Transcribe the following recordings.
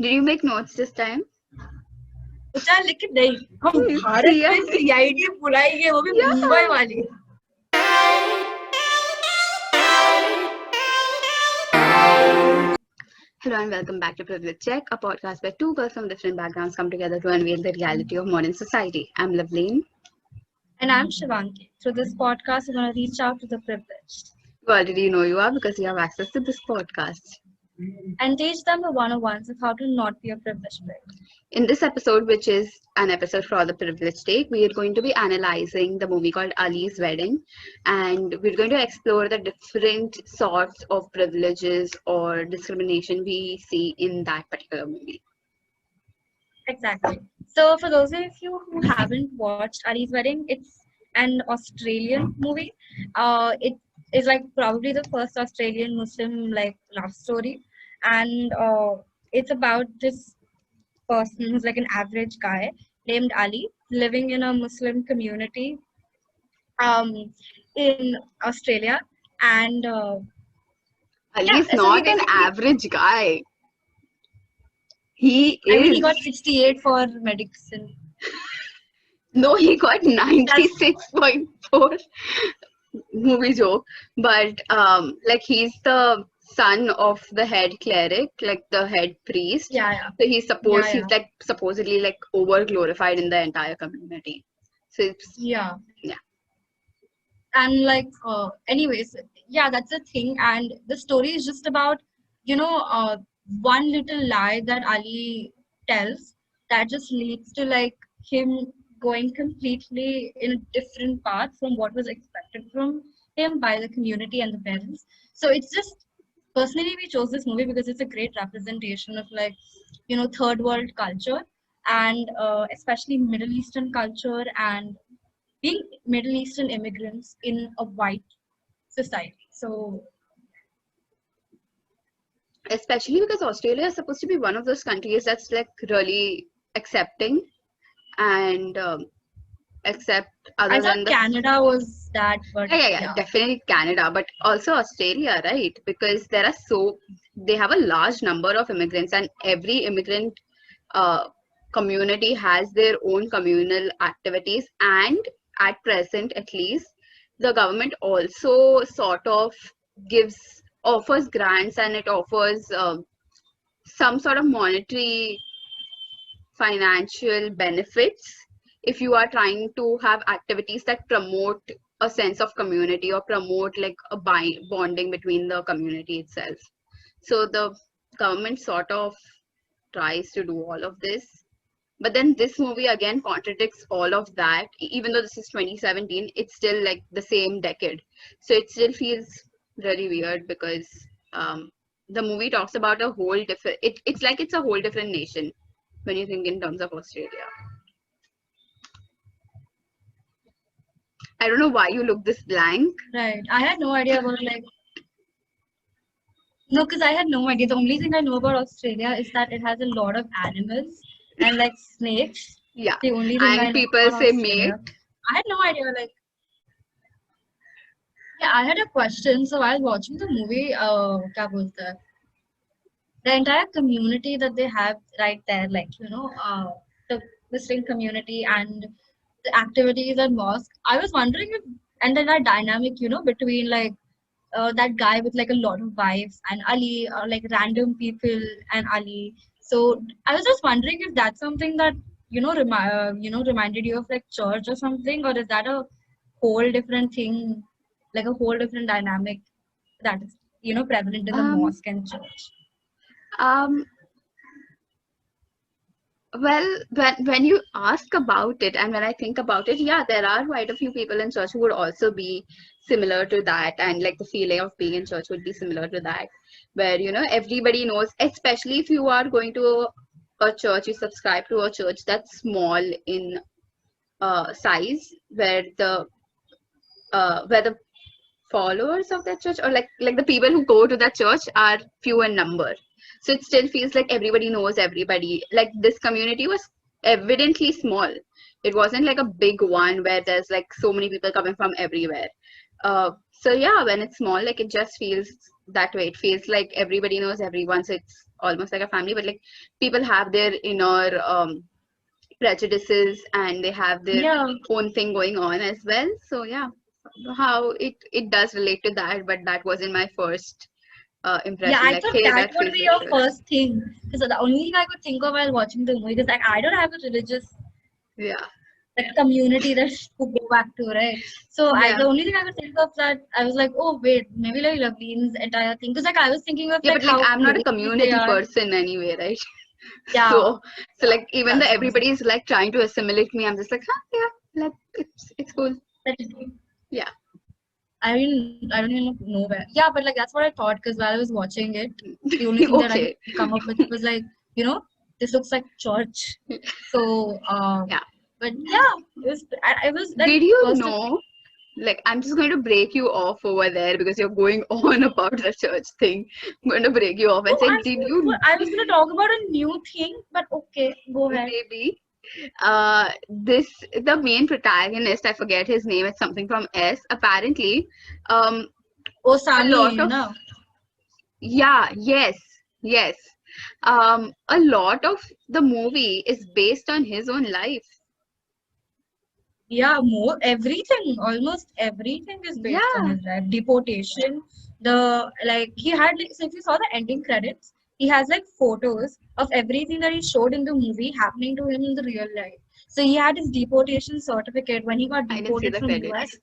Did you make notes this time? बेचारा लेकिन नहीं, हम भारत में CID बुलाएंगे, वो भी मुंबई वाली. Hello and welcome back to Privilege Check, a podcast where two girls from different backgrounds come together to unveil the reality of modern society. I'm Loveleen. And I'm Shivangi. Through this podcast, we're going to reach out to the privileged. You already know you are because you have access to this podcast. And teach them the 101s of how to not be a privileged prick. In this episode, which is an episode for the Privilege Take, we are going to be analyzing the movie called Ali's Wedding, and we're going to explore the different sorts of privileges or discrimination we see in that particular movie. Exactly. So for those of you who haven't watched Ali's Wedding, it's an Australian movie. It is like probably the first Australian Muslim like love story, and it's about this person who's like an average guy named Ali living in a Muslim community in Australia, and Ali is not an average guy. He is. I mean, he got 68 for medicine. No, he got 96.4. Movie joke, but like he's the son of the head cleric, like the head priest. Yeah. So he's like supposedly like over glorified in the entire community. So it's yeah. And like anyways, yeah, that's the thing. And the story is just about one little lie that Ali tells that just leads to like him going completely in a different path from what was expected from him by the community and the parents. So it's just, personally we chose this movie because it's a great representation of like, third world culture and especially Middle Eastern culture and being Middle Eastern immigrants in a white society. So especially because Australia is supposed to be one of those countries that's like really accepting and except other than Canada was that, but yeah, definitely Canada, but also Australia, right? Because they have a large number of immigrants, and every immigrant community has their own communal activities, and at present at least the government also sort of offers grants, and it offers some sort of monetary financial benefits if you are trying to have activities that promote a sense of community or promote like a bonding between the community itself. So the government sort of tries to do all of this, but then this movie again contradicts all of that. Even though this is 2017, it's still like the same decade, so it still feels really weird because the movie talks about a whole different, it's like it's a whole different nation when you think in terms of Australia. I don't know why you look this blank. Right. I had no idea about like... No, because I had no idea. The only thing I know about Australia is that it has a lot of animals and like snakes. Yeah. The only thing and people say mate. I had no idea. Like, yeah, I had a question. So while watching the movie, the entire community that they have right there, like, the Muslim community and the activities at mosque, I was wondering if, and then that dynamic, between like that guy with like a lot of wives and Ali, or like random people and Ali. So I was just wondering if that's something that, reminded you of like church or something, or is that a whole different thing, like a whole different dynamic that is, prevalent in the mosque and church? Well, when you ask about it and when I think about it, yeah, there are quite a few people in church who would also be similar to that, and like the feeling of being in church would be similar to that, where everybody knows, especially if you are going to a church, you subscribe to a church that's small in size, where the followers of that church or like the people who go to that church are few in number. So it still feels like everybody knows everybody. Like this community was evidently small. It wasn't like a big one where there's like so many people coming from everywhere. So yeah, when it's small, like it just feels that way. It feels like everybody knows everyone, so it's almost like a family. But like people have their inner prejudices and they have their Yeah. own thing going on as well. So yeah, how it does relate to that, but that wasn't my first Yeah, impression. I Like, thought hey, that that would feels be like your church. first thing. Because the only thing I could think of while watching the movie is like I don't have a religious Yeah, like community that to go back to, right? So yeah, the only thing I could think of that I was like, oh wait, maybe like Laveen's entire thing. Because like I was thinking of yeah. like But like how I'm not a crazy they community are. person anyway, right? Yeah, So like even though that's awesome. everybody is like trying to assimilate me, I'm just like, huh, yeah, like it's cool. That is great. Yeah. I don't even know where. Yeah, but like that's what I thought because while I was watching it, the only thing that I Okay. could come up with was like, this looks like church. So, Yeah. but yeah, it was like Did you first. know? Like, I'm just going to break you off over there because you're going on about the church thing. I'm going to break you off and Oh, say, did you I was gonna talk about a new thing, but okay, go ahead. maybe this the main protagonist, I forget his name, it's something from S. Apparently, um, Oh, a lot Sami, of no. yeah, yes, a lot of the movie is based on his own life. Yeah, almost everything is based on Yeah, his life. Deportation, he had like, so if you saw the ending credits, he has like photos of everything that he showed in the movie happening to him in the real life. So he had his deportation certificate when he got I didn't see deported the from credits. US.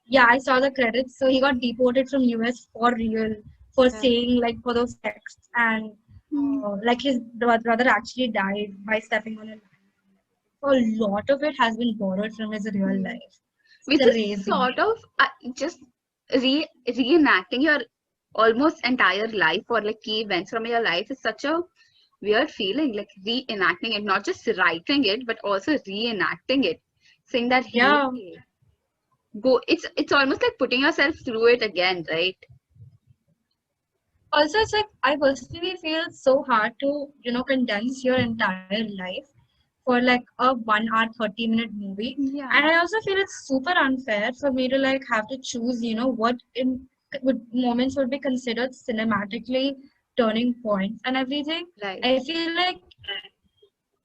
Yeah, I saw the credits. So he got deported from US for real for Yeah. saying like for those texts and Hmm. like his brother actually died by stepping on a so a lot of it has been borrowed from his real Hmm. life. Which is Crazy. sort of just reenacting your almost entire life or like key events from your life is such a weird feeling, like reenacting it, not just writing it but also reenacting it, saying that hey, Yeah. go, it's almost like putting yourself through it again, right? Also, it's like I personally feel it's so hard to, condense your entire life for like a 1 hour, 30-minute movie. Yeah, And I also feel it's super unfair for me to like have to choose, what moments would be considered cinematically turning points and everything. right. I feel like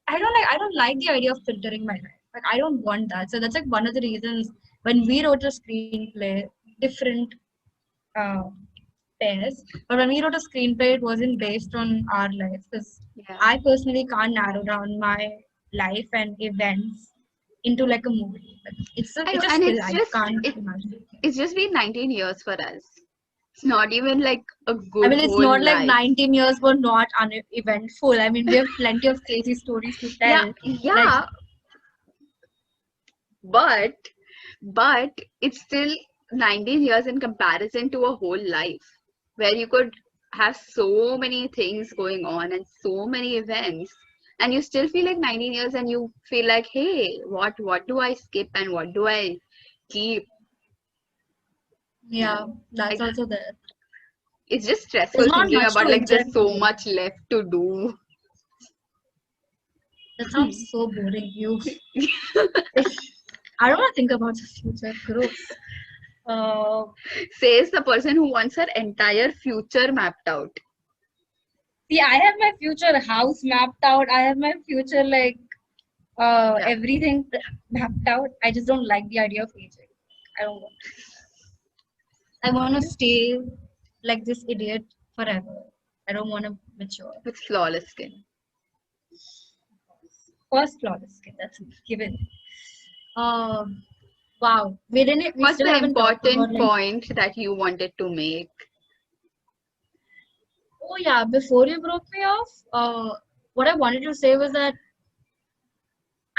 I don't like the idea of filtering my life. Like I don't want that. So that's like one of the reasons when we wrote a screenplay, different uh, pairs. But when we wrote a screenplay, it wasn't based on our lives because Yeah, I personally can't narrow down my life and events into like a movie. Like, I know, it's a and skill. I can't it imagine. it's just been 19 years for us. It's not even like a I good mean, it's whole not like life. 19 years were not uneventful. I mean, we have plenty of crazy stories to Yeah, tell. Like, yeah, but it's still 19 years in comparison to a whole life where you could have so many things going on and so many events, and you still feel like 19 years and you feel like, hey, what do I skip and what do I keep? yeah, that's Like, also there. it's just There's stressful not thinking much to about like enjoy there's in so life. much left to do. That sounds so boring. I don't want to think about the future. Gross. Uh, Says the person who wants her entire future mapped out. See, I have my future house mapped out. I have my future Yeah. everything mapped out. I just don't like the idea of aging. I don't want. I want to stay like this idiot forever. I don't want to mature. With flawless skin. First flawless skin. That's given. Um. Wow. We didn't. We What's still the haven't talked about important like. point that you wanted to make? Oh yeah. Before you broke me off, what I wanted to say was that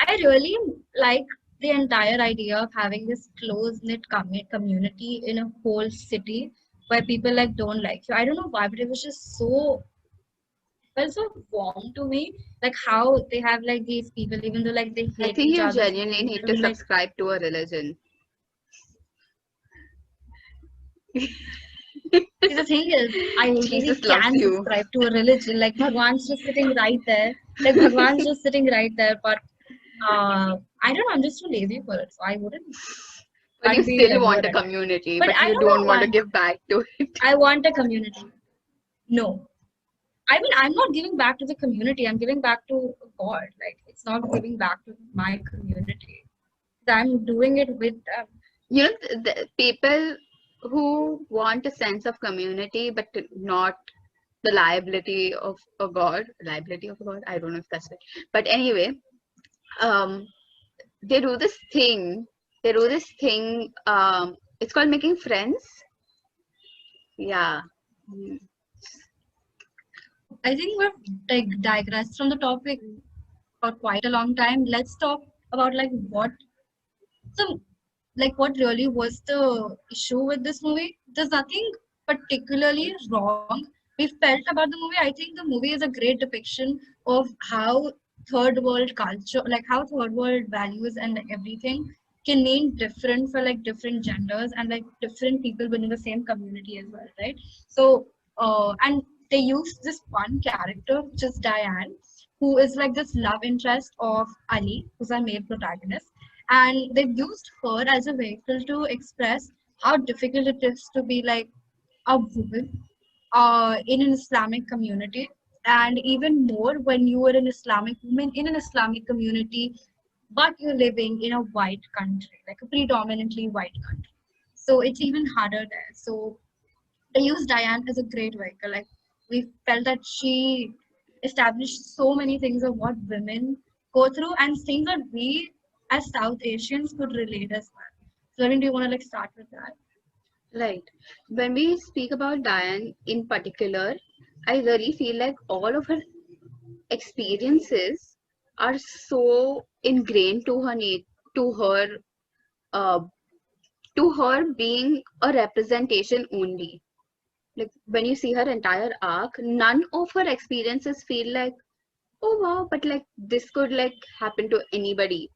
I really like the entire idea of having this close-knit community in a whole city where people like don't like you. I don't know why, but it was just felt so warm to me. Like how they have like these people, even though like they I hate think each you other, genuinely need to they're like, subscribe to a religion. see, the thing is, I really Jesus loves can you. subscribe to a religion. Like Bhagwan's just sitting right there. Like Bhagwan's just sitting right there, but I don't know. I'm just too lazy for it, so I wouldn't. But you Can't be still want a remembered. community, But but I you don't don't want to want. give back to it. I want a community. No. I mean, I'm not giving back to the community. I'm giving back to God. Like, it's not giving back to my community. I'm doing it with them. You know, the people who want a sense of community, but not the liability of a god. Liability of a god? I don't know if that's right. But anyway, um, they do this thing. They do this thing. It's called making friends. Yeah. Mm. I think we've like digressed from the topic for quite a long time. Let's talk about like so what really was the issue with this movie. There's nothing particularly wrong we felt about the movie. I think the movie is a great depiction of how third world culture, like how third world values and everything can mean different for like different genders and like different people within the same community as well, right? So and they used this one character, which is Diane, who is like this love interest of Ali, who's our main protagonist, and they've used her as a vehicle to express how difficult it is to be like a woman in an Islamic community, and even more when you are an Islamic woman in an Islamic community, but you're living in a white country, like a predominantly white country. So it's even harder there. So they used Diane as a great vehicle. Like we felt that she established so many things of what women go through and things that we as South Asians could relate as well. So I mean, do you want to like start with that? Right. When we speak about Diane in particular, I really feel like all of her experiences are so ingrained to her to her uh, to her being a representation only. Like when you see her entire arc, none of her experiences feel like, oh wow, but like this could like happen to anybody.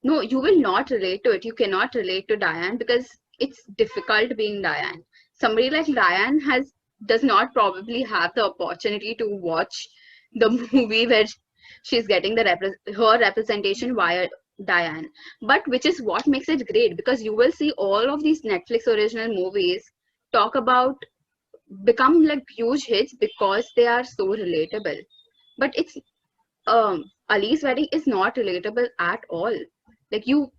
No, you will not relate to it. You cannot relate to Diane because it's difficult being Diane. Somebody like Diane does not probably have the opportunity to watch the movie where she's getting her representation via Diane. But which is what makes it great, because you will see all of these Netflix original movies talk about become like huge hits because they are so relatable. But it's Ali's wedding is not relatable at all. Like you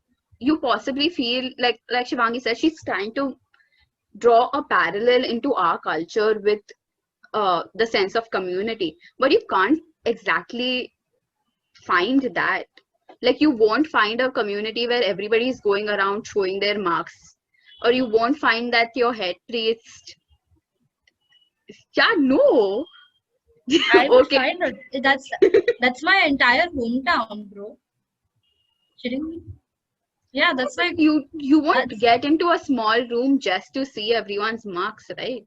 possibly feel like Shivangi said, she's trying to draw a parallel into our culture with the sense of community, but you can't exactly find that. Like you won't find a community where everybody is going around showing their marks, or you won't find that your head priest. Yeah, no. I would Okay. find it. That's my entire hometown, bro. Kidding me? Yeah, that's like You won't that's. get into a small room just to see everyone's marks, right?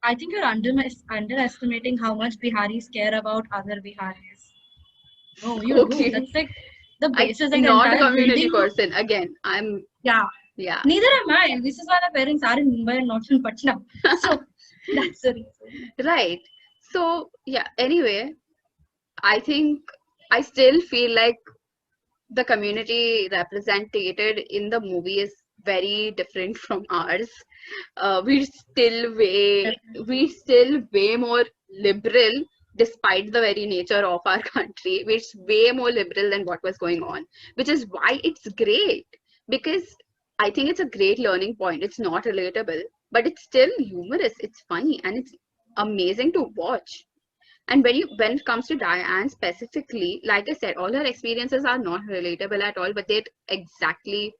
I think you're underestimating how much Biharis care about other Biharis. No, you do. Okay. That's like the I basis, like the not a entire community building. person. Again, I'm Yeah, yeah. neither am I. This is why my parents are in Mumbai and not in Patna. So that's the reason. Right. So yeah, anyway, I think I still feel like the community represented in the movie is very different from ours. We're still Definitely. we're still way more liberal despite the very nature of our country. We're way more liberal than what was going on, which is why it's great, because I think it's a great learning point. It's not relatable, but it's still humorous. It's funny and it's amazing to watch. And when it comes to Diane specifically, like I said, all her experiences are not relatable at all, but they're exactly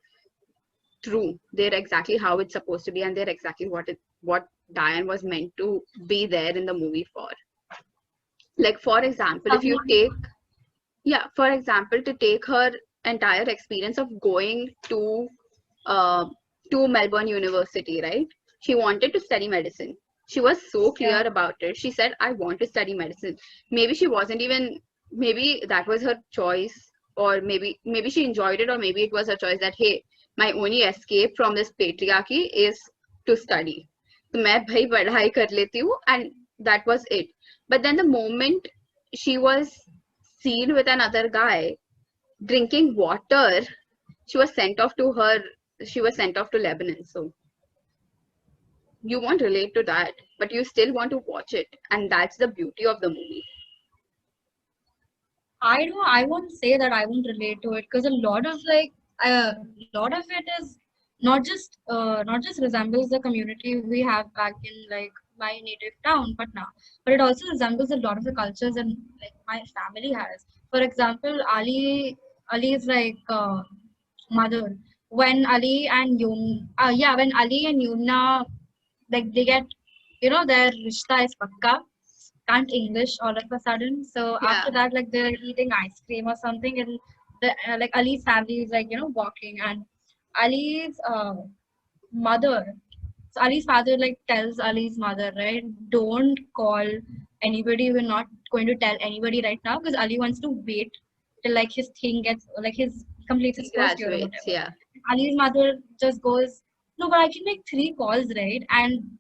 true. They're exactly how it's supposed to be, and they're exactly what Diane was meant to be there in the movie for. Like for example, if you Someone, take yeah, for example, to take her entire experience of going uh, to Melbourne University, right? She wanted to study medicine. She was so yeah, clear about it. She said, I want to study medicine. Maybe she wasn't even, maybe that was her choice, or maybe she enjoyed it, or maybe it was her choice that, hey, my only escape from this patriarchy is to study. तो मैं भाई पढ़ाई कर लेती हूँ, and that was it. But then the moment she was seen with another guy drinking water, she was sent off to Lebanon. So you won't relate to that, but you still want to watch it, and that's the beauty of the movie. I won't say that I won't relate to it because a lot of it is not just resembles the community we have back in like my native town, Patna, but it also resembles a lot of the cultures and like my family has. For example, Ali's like mother when when Ali and Yumna like they get their rishta is pakka can't English all of a sudden. So Yeah, after that, like they're eating ice cream or something, and like Ali's family is like walking, and Ali's mother. So Ali's father like tells Ali's mother, right, don't call anybody. We're not going to tell anybody right now because Ali wants to wait till like his thing gets like his completes his first year or graduates. whatever. Yeah, Ali's mother just goes, no, but I can make 3 calls, right? And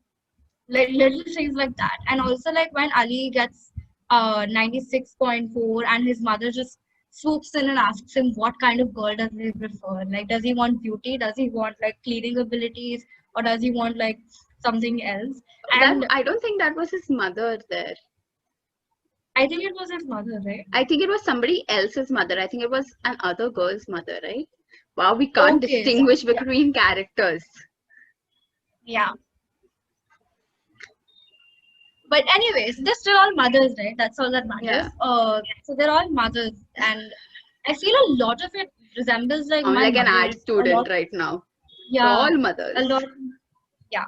like little things like that. And also like when Ali gets 96.4 and his mother just swoops in and asks him what kind of girl does he prefer, like does he want beauty, does he want like cleaning abilities, or does he want like something else. that And I don't think that was his mother there. I think it was his mother, right? I think it was somebody else's mother. I think it was an other girl's mother, right? Wow, we can't Okay, so distinguish yeah, between characters. yeah. But anyways, they're still all mothers, right? That's all that matters. Yeah, So they're all mothers, and I feel a lot of it resembles like I'm my like an mother. art A lot, student right now. yeah, All a mothers. lot, yeah.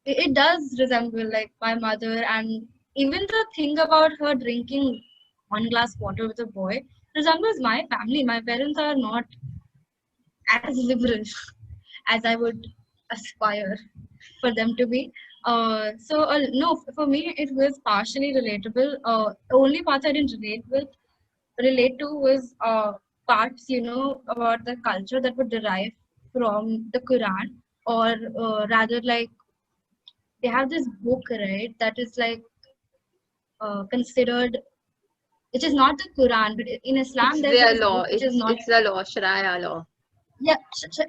It does resemble like my mother, and even the thing about her drinking 1 glass water with a boy resembles my family. My parents are not as liberal as I would aspire for them to be. No, for me it was partially relatable. The only parts I didn't relate to was parts about the culture that would derive from the Quran, or rather like they have this book, right, that is like considered, which is not the Quran, but in Islam It's there's their this law. book which is not, It's the law, Sharia law. yeah,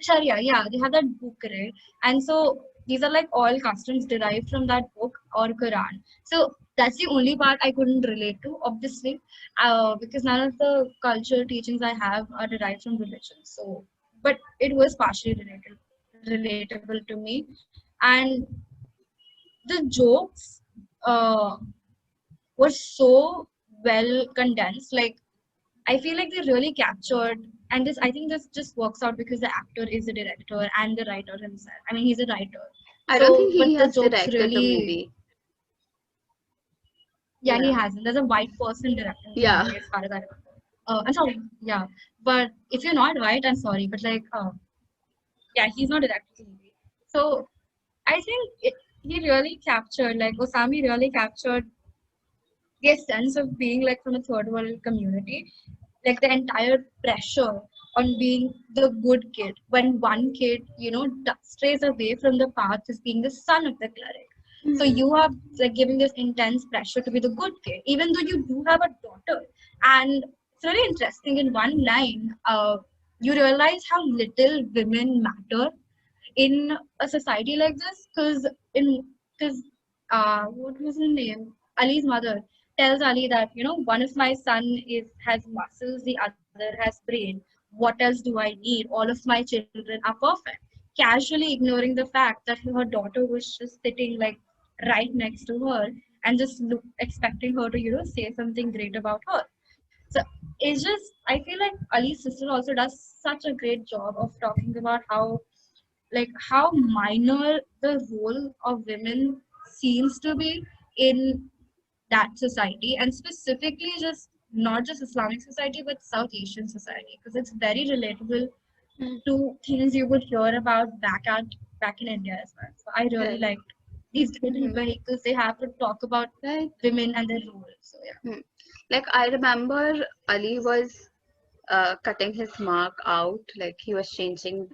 Sharia, yeah, they have that book, right? And so these are like all customs derived from that book or Quran. So that's the only part I couldn't relate to, obviously, because none of the cultural teachings I have are derived from religion. So, but it was partially relatable to me, and the jokes uh, were so well condensed. Like I feel like they really captured, and this I think this just works out because the actor is a director and the writer himself. I mean, he's a writer. I don't think So, he but the has jokes directed the really, movie. yeah, he Yeah. hasn't. There's a white person directing the Yeah. movie, as far as I remember. I'm sorry, yeah. But if you're not white, I'm sorry, but like, yeah, he's not directing the movie. So I think he really captured, like Osami really captured their sense of being like from a third world community, like the entire pressure on being the good kid when one kid strays away from the path as being the son of the cleric. So Mhm. you are like giving this intense pressure to be the good kid even though you do have a daughter. And it's really interesting, in one line you realize how little women matter in a society like this, because what was her name, Ali's mother tells Ali that one of my son is has muscles, the other has brain. What else do I need? All of my children are perfect. Casually ignoring the fact that her daughter was just sitting like right next to her and just expecting her to say something great about her. So it's just I feel like Ali's sister also does such a great job of talking about how minor the role of women seems to be in that society, and specifically just not just Islamic society but South Asian society, because it's very relatable Mm. to things you would hear about back in India as well. So I really Right. liked these little Mhm. vehicles they have to talk about Right. women and their role. So yeah. Mm. Like I remember Ali was cutting his mark out, like he was changing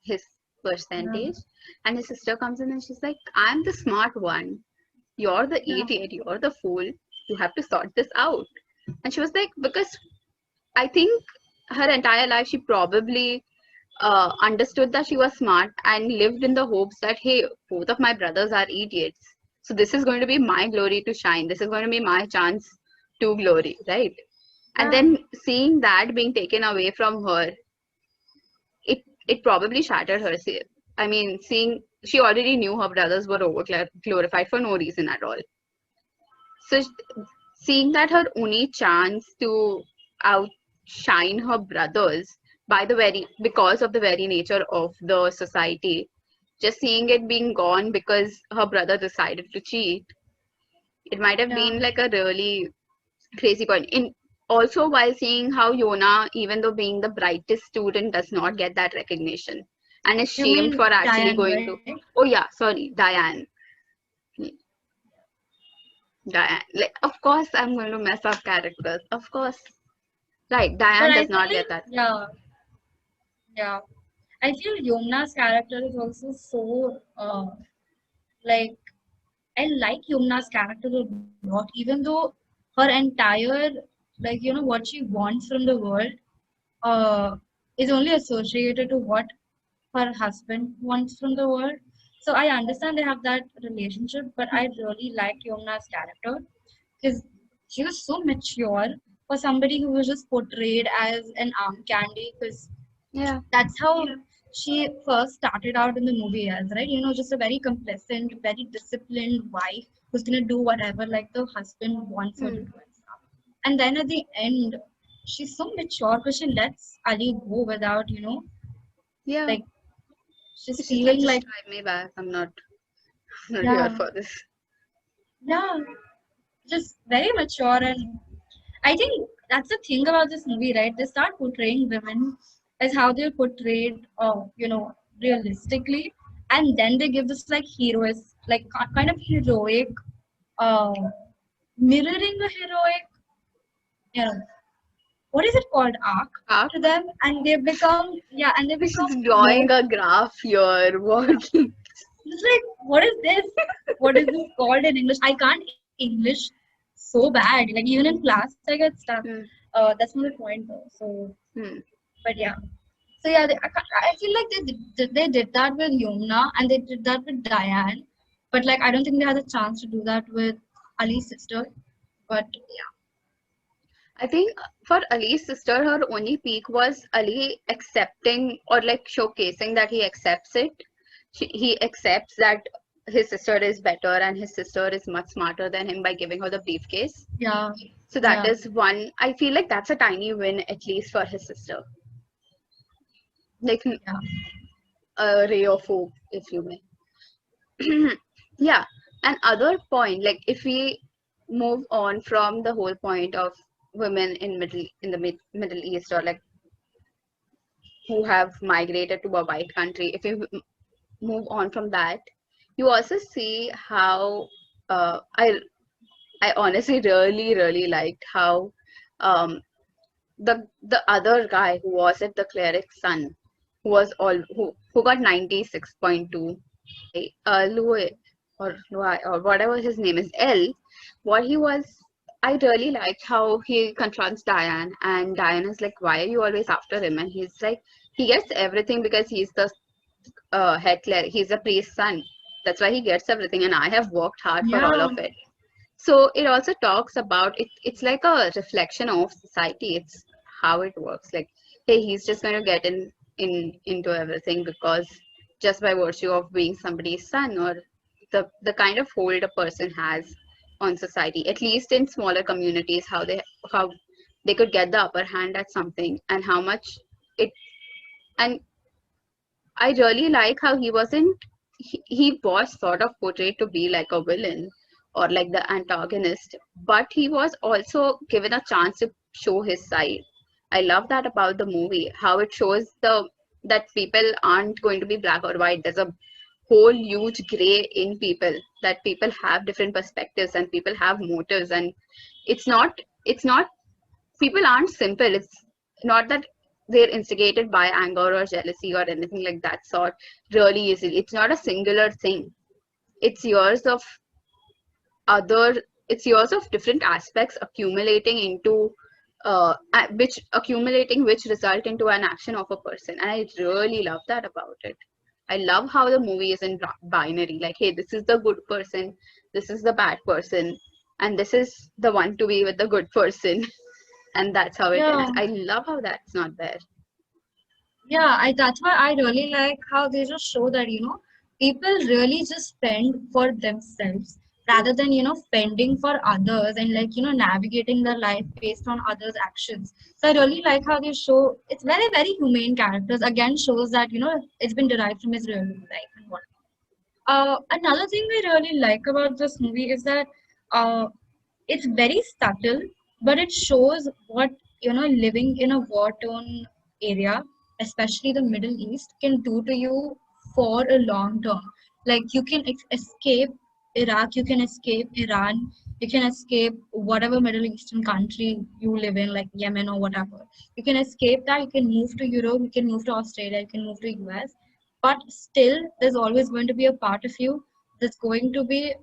his Yeah. percentage, and his sister comes in and she's like, "I'm the smart one. You're the Yeah. idiot. You're the fool. You have to sort this out." And she was like, because I think her entire life she probably understood that she was smart and lived in the hopes that, hey, both of my brothers are idiots. So this is going to be my glory to shine. This is going to be my chance to glory, right? And Yeah. then seeing that being taken away from her, it probably shattered her. I mean, seeing she already knew her brothers were over glorified for no reason at all. So seeing that her only chance to outshine her brothers by the very because of the very nature of the society, just seeing it being gone because her brother decided to cheat, it might have Yeah. been like a really crazy point. In also while seeing how Yona, even though being the brightest student, does not get that recognition and is You shamed mean for actually Diane, going right? to. Oh yeah, sorry, Diane. Diane. Like, of course, I'm going to mess up characters. Of course. Right, But Diane I does feel not like, get that. yeah, yeah. I feel Yumna's character is also so, like, I like Yumna's character a lot, even though her entire, like, what she wants from the world, uh, is only associated to what her husband wants from the world. So I understand they have that relationship, but I really liked Yumna's character because she was so mature for somebody who was just portrayed as an arm candy. Because Yeah. that's how she first started out in the movie as, right? Just a very complacent, very disciplined wife who's gonna do whatever like the husband wants her to Hmm. do and stuff. And then at the end, she's so mature because she lets Ali go without, Yeah. like she's She's like, feeling just like, drive me back. I'm not here yeah, for this. yeah, just very mature. And I think that's the thing about this movie, right? They start portraying women as how they're portrayed, realistically, and then they give this like heroes, like kind of heroic, uh, mirroring a heroic, you know, what is it called, arc Arc? to them, and they become, yeah, and they become She's more. drawing a graph here. What? It's like, what is this? What is this called in English? I can't English so bad. Like even in class, I get stuck. Hmm. That's not the point though. So, Hmm. but yeah. So yeah, I feel like they did that with Yumna and they did that with Diane, but like I don't think they had a chance to do that with Ali's sister. But yeah, I think for Ali's sister, her only peak was Ali accepting or like showcasing that he accepts it. He accepts that his sister is better and his sister is much smarter than him by giving her the briefcase. yeah, So that yeah, is one. I feel like that's a tiny win, at least for his sister. Like yeah, a ray of hope, if you may. Yeah. And other point, like if we move on from the whole point of women in Middle East, or like who have migrated to a white country, if you move on from that, you also see how I honestly really liked how um the other guy who was at the cleric's son, who got 96.2, Louis or whatever his name is, L, what he was. I really liked how he confronts Diane, and Diane is like, "Why are you always after him?" And he's like, he gets everything because he's the head cleric. He's a priest's son. That's why he gets everything, and I have worked hard for all yeah, of it. So it also talks about it. It's like a reflection of society. It's how it works. Like, hey, he's just going to get into everything because just by virtue of being somebody's son, or the kind of hold a person has on society. At least in smaller communities, how they could get the upper hand at something, and how much it. And I really like how he wasn't. He was sort of portrayed to be like a villain or like the antagonist, but he was also given a chance to show his side. I love that about the movie, how it shows the that people aren't going to be black or white. There's a whole huge gray in people, that people have different perspectives and people have motives, and it's not people aren't simple. It's not that they're instigated by anger or jealousy or anything like that sort really easily. It's not a singular thing. It's years of other, it's years of different aspects accumulating into which accumulating which result into an action of a person. And I really love that about it. I love how the movie is in binary, like, hey, this is the good person, this is the bad person, and this is the one to be with the good person. And that's how it Yeah, ends. I love how that's not there. yeah, that's why I really like how they just show that, people really just spend for themselves rather than, spending for others and like, navigating their life based on others' actions. So I really like how they show it's very, very humane characters. Again, shows that, it's been derived from his real life and what. Another thing I really like about this movie is that uh, it's very subtle, but it shows what living in a war-torn area, especially the Middle East, can do to you for a long term. Like you can escape Iraq, you can escape Iran, you can escape whatever Middle Eastern country you live in, like Yemen or whatever. You can escape that. You can move to Europe, you can move to Australia, you can move to US, but still, there's always going to be a part of you that's going to be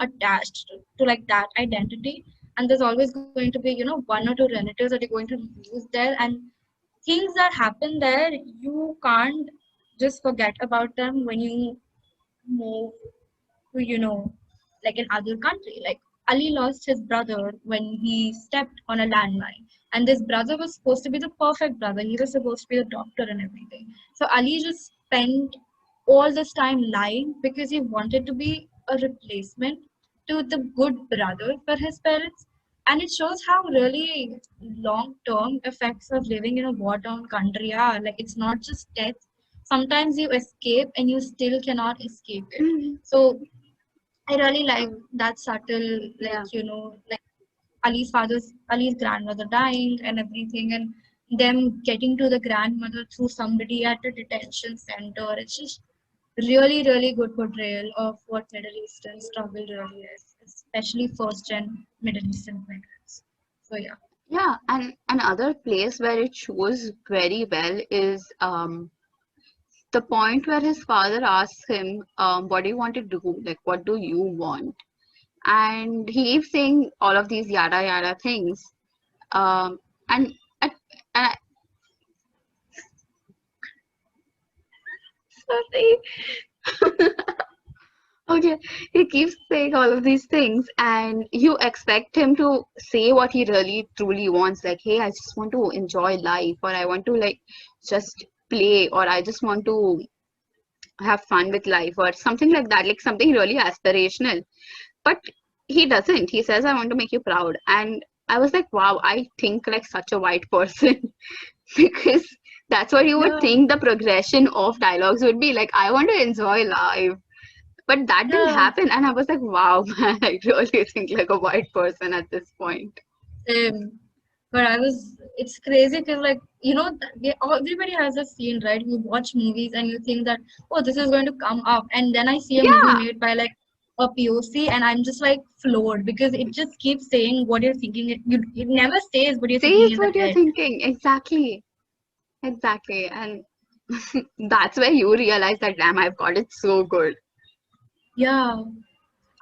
attached to like that identity, and there's always going to be one or two relatives that you're going to lose there, and things that happen there you can't just forget about them when you move to like an other country. Like Ali lost his brother when he stepped on a landmine, and this brother was supposed to be the perfect brother. He was supposed to be the doctor and everything. So Ali just spent all this time lying because he wanted to be a replacement to the good brother for his parents. And it shows how really long term effects of living in a war torn country are. Like it's not just death. Sometimes you escape and you still cannot escape it. Mhm. So I really like Um, that subtle, like, yeah. like Ali's grandmother dying and everything, and them getting to the grandmother through somebody at a detention center. It's just really, really good portrayal of what Middle Eastern struggle really is, especially first gen Middle Eastern migrants. So yeah. Yeah, and another place where it shows very well is the point where his father asks him, what do you want to do? Like, what do you want? And he keeps saying all of these yada yada things. Um, and, and, and sorry. Okay, he keeps saying all of these things, and you expect him to say what he really truly wants, like, hey, I just want to enjoy life, or I want to like just play, or I just want to have fun with life, or something like that, like something really aspirational. But he doesn't. He says, I want to make you proud. And I was like, wow, I think like such a white person because that's what you would Yeah, think the progression of dialogues would be like, I want to enjoy life, but that didn't yeah. happen. And I was like, wow, man, I really think like a white person at this point. Same. But it's crazy because, like, everybody has a scene, right? You watch movies and you think that, oh, this is going to come up. And then I see a movie Yeah, made by, like, a POC, and I'm just, like, floored because it just keeps saying what you're thinking. It never says what you're thinking says in the what you're head. thinking. Exactly. Exactly. And that's where you realize that, damn, I've got it so good. Yeah.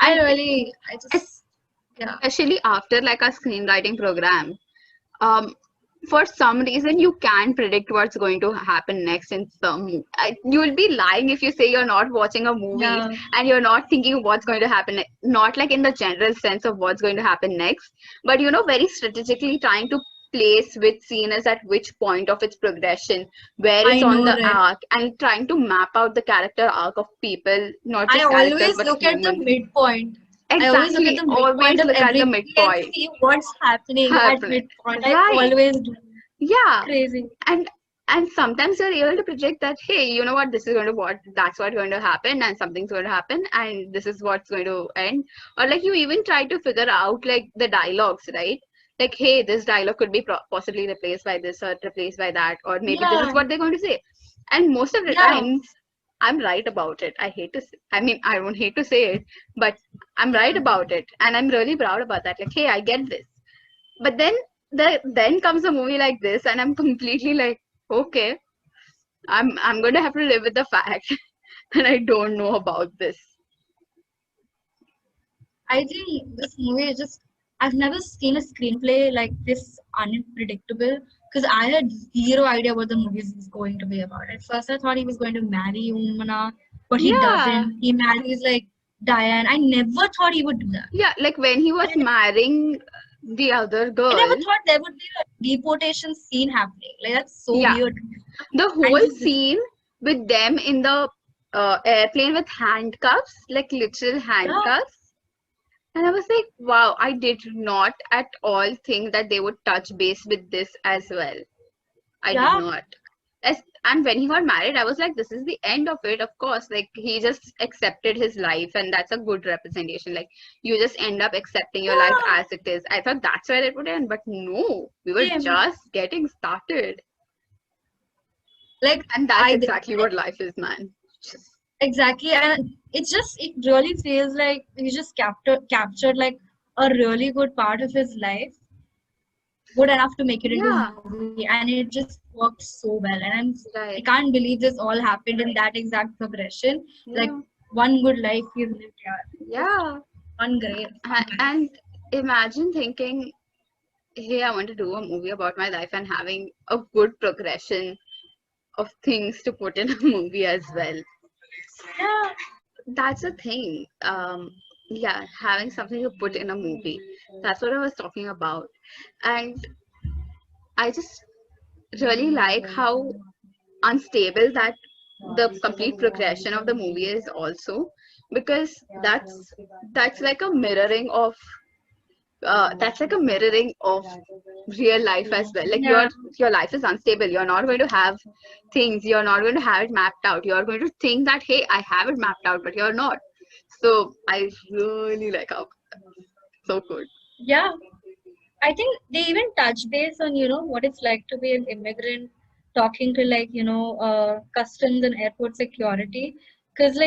And I es- just, yeah. especially after like a screenwriting program, um, for some reason you can predict what's going to happen next in you'll be lying if you say you're not watching a movie Yeah. and you're not thinking what's going to happen not like in the general sense of what's going to happen next, but very strategically trying to place which scene is at which point of its progression, where it's I on know, the right? arc, and trying to map out the character arc of people, not I just characters always but look at the humans. midpoint. I always look at Exactly, the midpoint always of look at the everybody and midpoint see what's happening at happening. midpoint. I Right. always do. Yeah. Crazy. and and sometimes you're able to predict that, hey, you know what, this is going to what that's what's going to happen, and something's going to happen, and this is what's going to end. Or like you even try to figure out like the dialogues, right? Like, hey, this dialogue could be possibly replaced by this or replaced by that, or maybe this is Yeah, what they're going to say. And most of the yeah, times I'm right about it. I mean, I don't hate to say it, but I'm right yeah. about it, and I'm really proud about that. Like, hey, I get this. But then comes a movie like this, and I'm completely like, okay, I'm going to have to live with the fact that I don't know about this. I think this movie is just, I've never seen a screenplay like this unpredictable because I had zero idea what the movie is going to be about. At first, I thought he was going to marry Umana, but he Yeah, doesn't. He marries like Diane. I never thought he would do that. yeah, like when he was marrying the other I girl. never thought there would be a deportation scene happening. Like that's so Yeah, weird. the And whole he, scene with them in the airplane with handcuffs, like literal yeah, handcuffs. And I was like, wow, I did not at all think that they would touch base with this as well. I did yeah, not. And when he got married, I was like, this is the end of it, of course. Like, he just accepted his life, and that's a good representation. Like, you just end up accepting your life yeah. as it is. I thought that's where it would end, but no, we were Same. just getting started. Like And that's I did. exactly what life is, man. Just, Exactly, and it really feels like he just captured like a really good part of his life, good enough to make it into a yeah, movie, and it just worked so well. And I right. can't believe this all happened in that exact progression. Like Yeah, one good life he's lived here, just yeah. fun life. And imagine thinking, hey, I want to do a movie about my life and having a good progression of things to put in a movie as well. Yeah, That's the thing. Yeah, having something to put in a movie. That's what I was talking about. And I just really like how unstable that the complete progression of the movie is also, because that's like a mirroring of real life as well. Like, yeah, your life is unstable. You're not going to have things. You're not going to have it mapped out. You're going to think that, hey, I have it mapped out, but you're not. So I really like how so good. yeah. I think they even touch base on, what it's like to be an immigrant, talking to like, customs and airport security. Because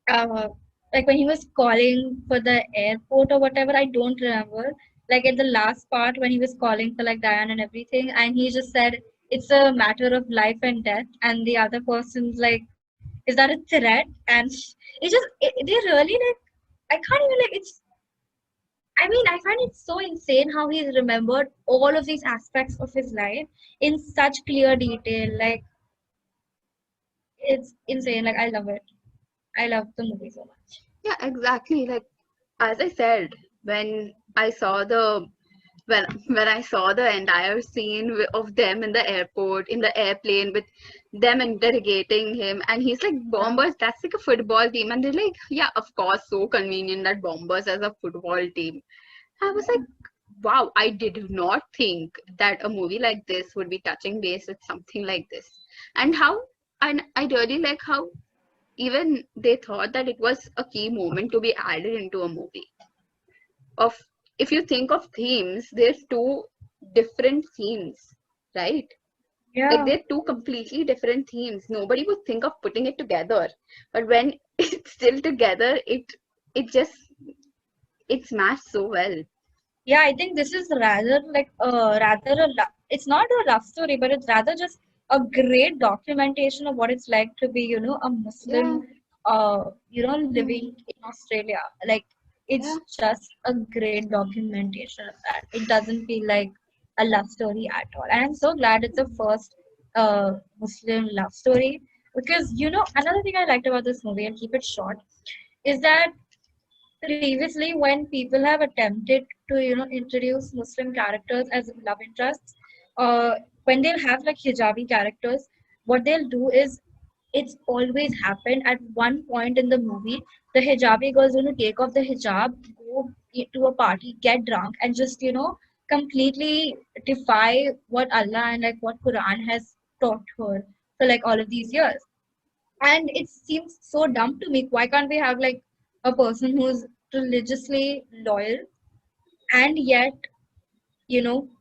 uh, like when he was calling for the airport or whatever, I don't remember. Like at the last part when he was calling for like Diane and everything, and he just said it's a matter of life and death, and the other person's like, is that a threat? And they really like, I can't even like it's I mean, I find it so insane how he's remembered all of these aspects of his life in such clear detail. Like, it's insane. Like, I love it. I love the movie so much. Yeah, exactly. Like, as I said, when I saw the when I saw the entire scene of them in the airport, in the airplane, with them interrogating him, and he's like, Yeah. Bombers, that's like a football team. And they're like, yeah, of course, so convenient that Bombers as a football team. I was like, wow, I did not think that a movie like this would be touching base with something like this. And and I really like how even they thought that it was a key moment to be added into a movie. Of If you think of themes, there's two different themes, right? Like, Yeah. they're two completely different themes. Nobody would think of putting it together, but when it's still together, it just it's matched so well. Yeah, I think this is it's not a love story, but it's rather just a great documentation of what it's like to be, a Yeah, Muslim, living in Australia. Like, yeah, it's just a great documentation of that. It doesn't feel like a love story at all. And I'm so glad it's the first Muslim love story because, another thing I liked about this movie, and keep it short, is that previously when people have attempted to introduce Muslim characters as love interests, when they'll have like hijabi characters, what they'll do is it's always happened at one point in the movie, the hijabi girl's going to take off the hijab, go to a party, get drunk, and just completely defy what Allah and like what Quran has taught her for like all of these years. And it seems so dumb to me. Why can't we have like a person who's religiously loyal and yet,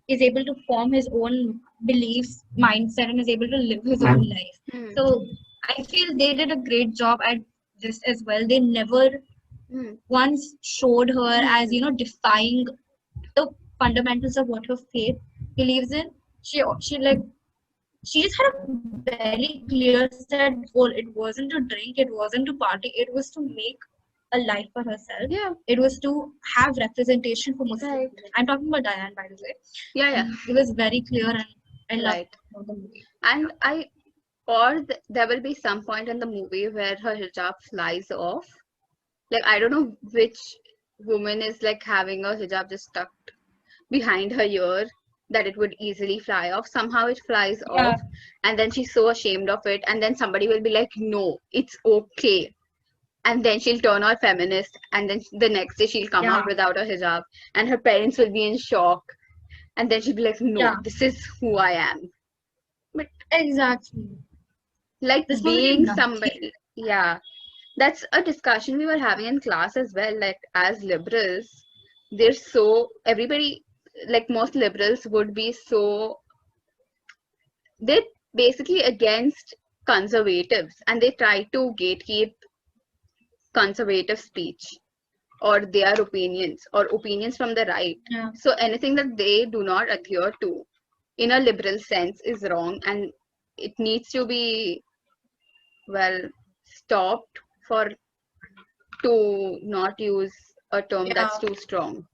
is able to form his own beliefs, mindset, and is able to live his own life? hmm, So I feel they did a great job at this as well. They never hmm, once showed her as, defying the fundamentals of what her faith believes in. She just had a very clear set goal. It wasn't to drink, it wasn't to party, it was to make a life for herself. Yeah, It was to have representation for Muslim right. women. I'm talking about Diane, by the way. Yeah, yeah, And it was very clear, and I loved right. the movie. And there will be some point in the movie where her hijab flies off. Like, I don't know which woman is like having a hijab just tucked behind her ear that it would easily fly off. Somehow it flies Yeah, off, and then she's so ashamed of it. And then somebody will be like, no, it's okay. And then she'll turn out feminist, and then the next day she'll come yeah, out without a hijab, and her parents will be in shock. And then she'll be like, no, yeah, this is who I am. But exactly. like This movie did being nothing. somebody, yeah, that's a discussion we were having in class as well. Like, as liberals, they're so, everybody, like most liberals would be so, they're basically against conservatives, and they try to gatekeep conservative speech or their opinions or opinions from the right. Yeah, So anything that they do not adhere to in a liberal sense is wrong, and it needs to be, well, stopped, for to not use a term yeah. that's too strong.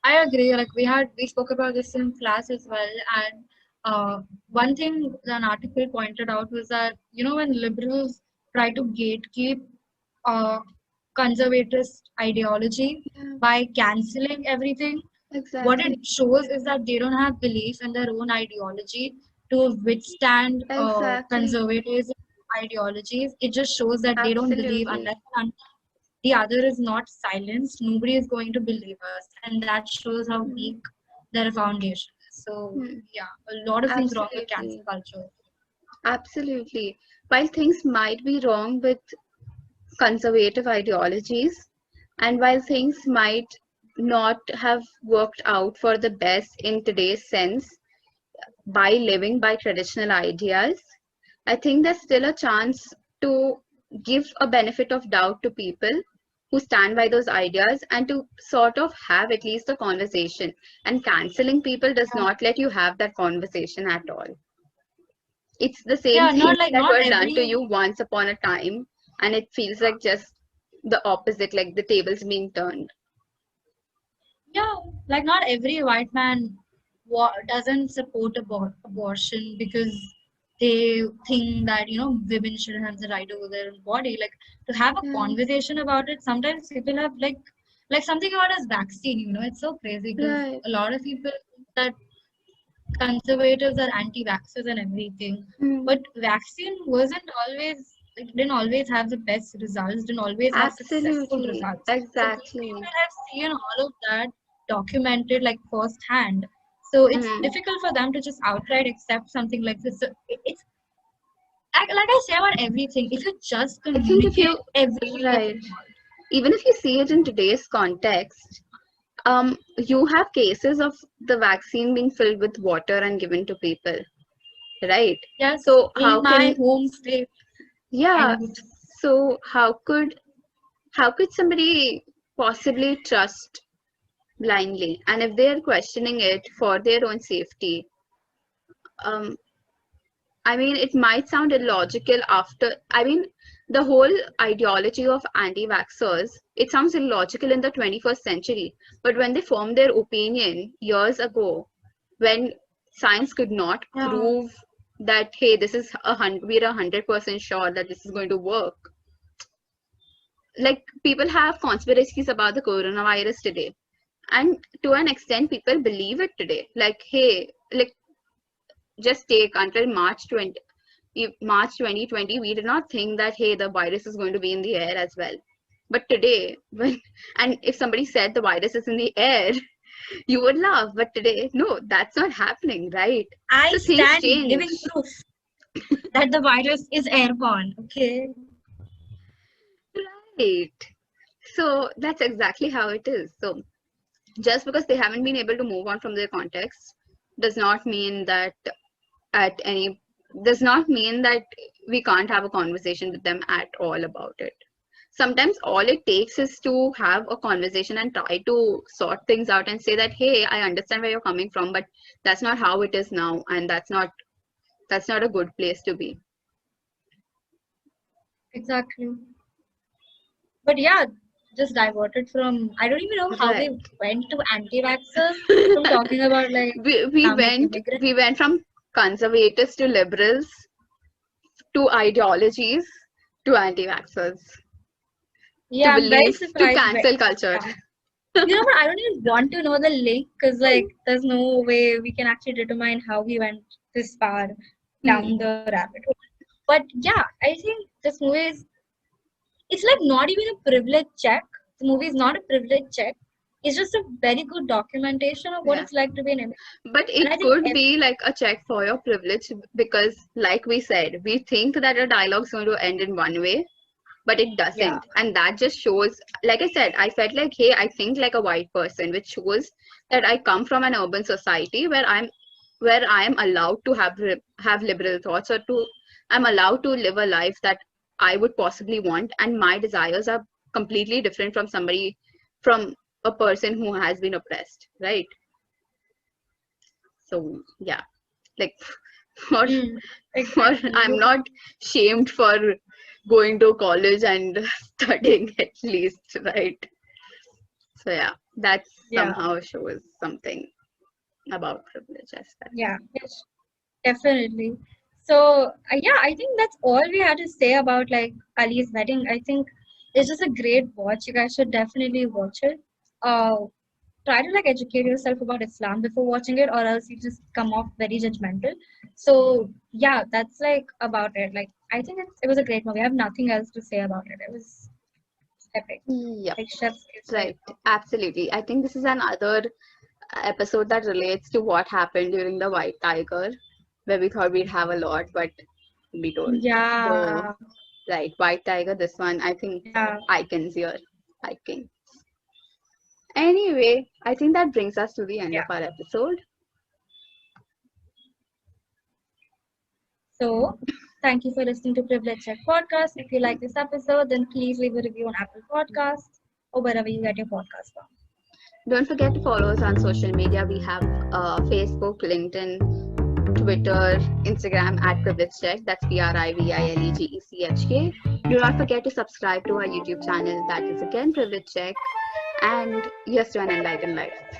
I agree. Like we spoke about this in class as well, and one thing an article pointed out was that when liberals try to gatekeep uh, conservatist ideology Yeah, by canceling everything, what it exactly. shows is that they don't have belief in their own ideology to withstand Exactly. conservative ideologies. It just shows that they don't believe Absolutely. unless and the other is not silenced, nobody is going to believe us, and that shows how weak Hmm. their foundation is. So Hmm. yeah, a lot of things wrong with cancel Absolutely. culture. Absolutely. While things might be wrong with conservative ideologies, and while things might not have worked out for the best in today's sense by living by traditional ideas, I think there's still a chance to give a benefit of doubt to people who stand by those ideas, and to sort of have at least a conversation. And canceling people does Yeah, not let you have that conversation at all. It's the same yeah, things not like that not were done to every you once upon a time, and it feels like just the opposite, like the tables being turned. yeah, like not every white man doesn't support abortion because they think that women shouldn't have the right over their own body. Like to have a Yeah, conversation about it, sometimes people have like something about as vaccine. It's so crazy because right. a lot of people think that conservatives are anti-vaxxers and everything. Hmm. But vaccine wasn't always, it didn't always have the best results, didn't always have successful Absolutely, results. So exactly. people have seen all of that documented like firsthand. So it's Hmm. difficult for them to just outright accept something like this. So it's like I say about everything, if you just I think if communicate, you, everything gets right, resolved. even if you see it in today's context, you have cases of the vaccine being filled with water and given to people, right? Yes, So in how my can, home state, I yeah, know it. so how could somebody possibly trust blindly? And if they are questioning it for their own safety, um, I mean, it might sound illogical after, I mean, the whole ideology of anti-vaxxers, it sounds illogical in the 21st century. But when they formed their opinion years ago, when science could not Yeah, prove that, hey, this is we're 100% sure that this is going to work. Like, people have conspiracies about the coronavirus today. And to an extent, people believe it today. Like, hey, like, just take until March 2020, we did not think that, hey, the virus is going to be in the air as well. But today, when, and if somebody said the virus is in the air, you would laugh. But today, no, that's not happening, right? I So things stand change. living proof that the virus is airborne. Okay. Right. So that's exactly how it is. So just because they haven't been able to move on from their context does not mean that at any does not mean that we can't have a conversation with them at all about it. Sometimes all it takes is to have a conversation and try to sort things out and say that, hey, I understand where you're coming from, but that's not how it is now, and that's not a good place to be. Exactly. But yeah, just diverted from, I don't even know how Right. we went to anti-vaxxers from talking about like we Islamic went immigrants. we went from conservatives to liberals to ideologies to anti-vaxxers to Yeah, I'm very belief to surprised. cancel culture. Yeah. You know what? I don't even want to know the link because like there's no way we can actually determine how we went this far Hmm. down the rabbit hole. But yeah, I think this movie is, it's like not even a privilege check. The movie is not a privilege check. It's just a very good documentation of what Yeah. it's like to be an immigrant. But And it I think could be like a check for your privilege because, like we said, we think that a dialogue's going to end in one way, but it yeah, doesn't. And that just shows, like I said, I felt like, hey, I think like a white person, which shows that I come from an urban society where I am allowed to have liberal thoughts or to I'm allowed to live a life that I would possibly want, and my desires are completely different from a person who has been oppressed, right? So yeah, like or mm, or exactly. I'm not shamed for going to college and studying at least, right? So yeah, that Yeah, somehow shows something about privilege as well. yeah, yes, definitely. So yeah, I think that's all we had to say about like Ali's wedding. I think it's just a great watch. You guys should definitely watch it. Uh, Try to like educate yourself about Islam before watching it, or else you just come off very judgmental. So yeah, that's like about it. Like I think it was a great movie. I have nothing else to say about it. It was epic. Yep, Like Chef's kiss right right, now. absolutely. I think this is another episode that relates to what happened during the White Tiger, where we thought we'd have a lot, but we don't. So Yeah, right, White Tiger, this one, I think yeah. icons here, icon. Anyway, I think that brings us to the end Yeah. of our episode. So thank you for listening to Privilege Check Podcast. If you like this episode, then please leave a review on Apple Podcasts or wherever you get your podcast from. Don't forget to follow us on social media. We have Facebook, LinkedIn, Twitter, Instagram at Privilege Check. That's PRIVILEGECHK. Do not forget to subscribe to our YouTube channel. That is again Privilege Check. And here's to an enlightened life.